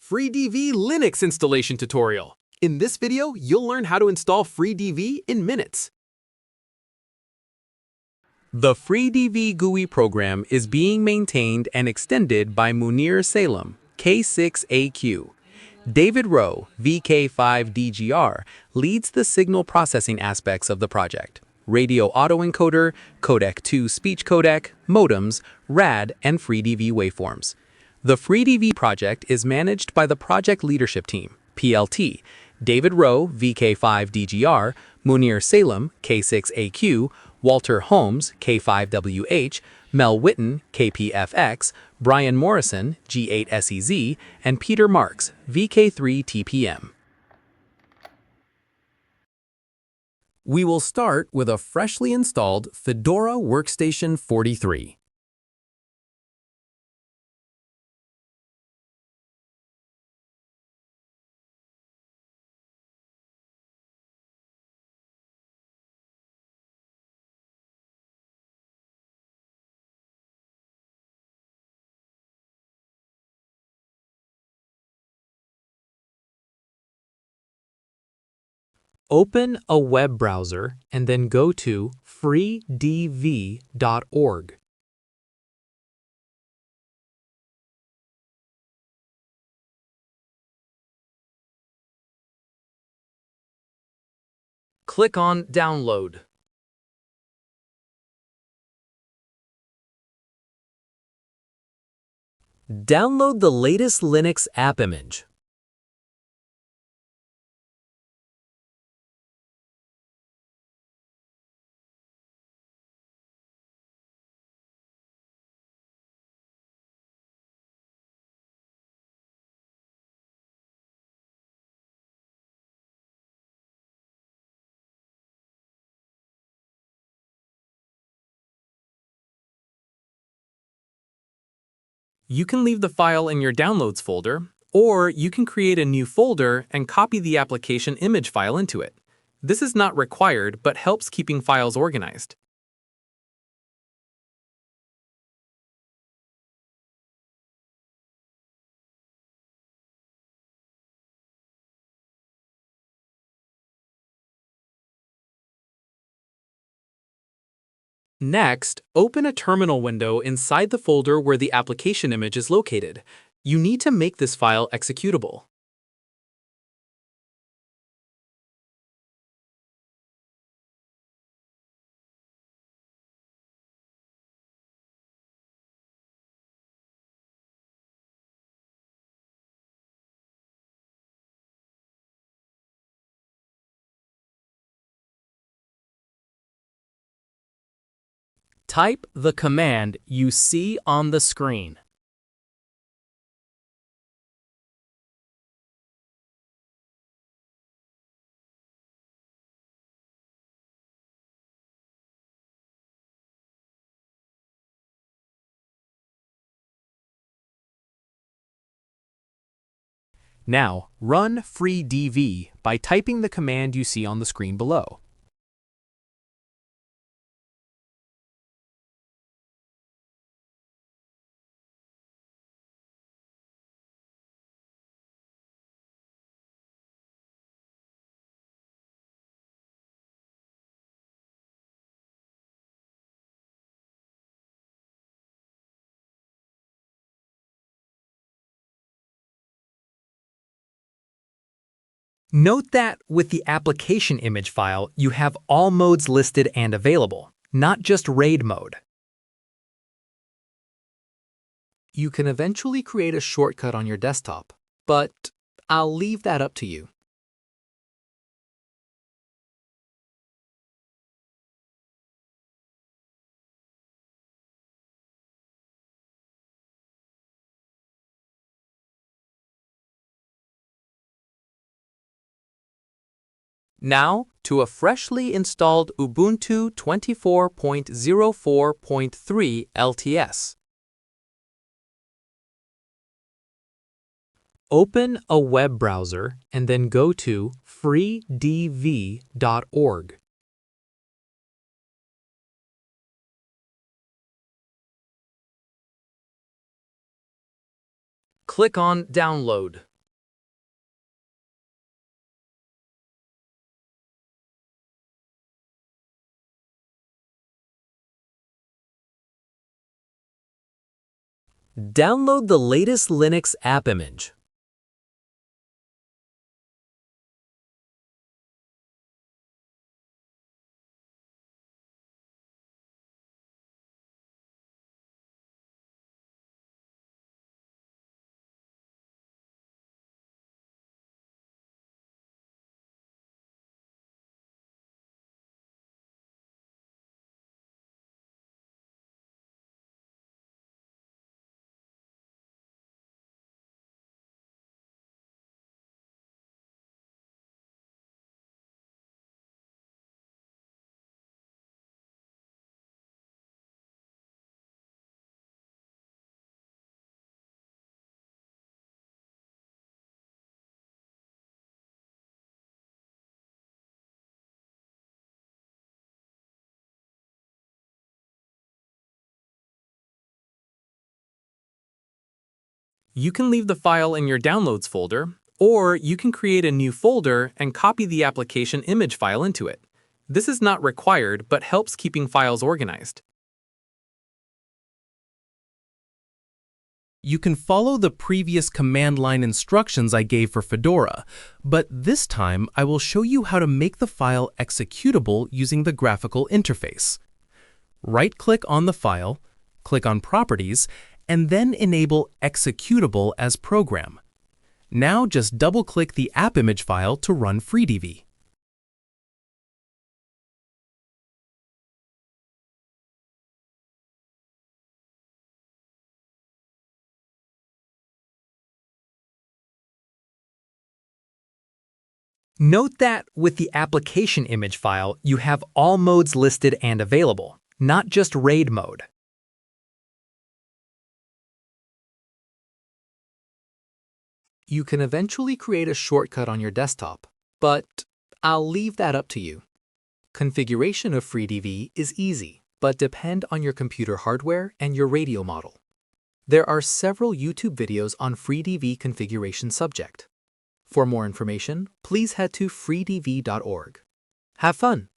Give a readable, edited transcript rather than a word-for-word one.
FreeDV Linux installation tutorial. In this video, you'll learn how to install FreeDV in minutes. The FreeDV GUI program is being maintained and extended by Munir Salem, K6AQ. David Rowe, VK5DGR, leads the signal processing aspects of the project: radio autoencoder, codec 2 speech codec, modems, RAD, and FreeDV waveforms. The FreeDV project is managed by the Project Leadership Team, PLT, David Rowe, VK5DGR, Munir Salem, K6AQ, Walter Holmes, K5WH, Mel Witten, KPFX, Brian Morrison, G8SEZ, and Peter Marks, VK3TPM. We will start with a freshly installed Fedora Workstation 43. Open a web browser and then go to freedv.org. Click on Download. Download the latest Linux app image. You can leave the file in your Downloads folder, or you can create a new folder and copy the application image file into it. This is not required, but helps keeping files organized. Next, open a terminal window inside the folder where the application image is located. You need to make this file executable. Type the command you see on the screen. Now, run FreeDV by typing the command you see on the screen below. Note that with the application image file, you have all modes listed and available, not just RAID mode. You can eventually create a shortcut on your desktop, but I'll leave that up to you. Now, to a freshly installed Ubuntu 24.04.3 LTS. Open a web browser and then go to freedv.org. Click on Download. Download the latest Linux app image. You can leave the file in your Downloads folder, or you can create a new folder and copy the application image file into it. This is not required, but helps keeping files organized. You can follow the previous command line instructions I gave for Fedora, but this time I will show you how to make the file executable using the graphical interface. Right-click on the file, click on Properties, and then enable Executable as Program. Now just double-click the app image file to run FreeDV. Note that with the application image file, you have all modes listed and available, not just RAID mode. You can eventually create a shortcut on your desktop, but I'll leave that up to you. Configuration of FreeDV is easy, but depend on your computer hardware and your radio model. There are several YouTube videos on FreeDV configuration subject. For more information, please head to freedv.org. Have fun!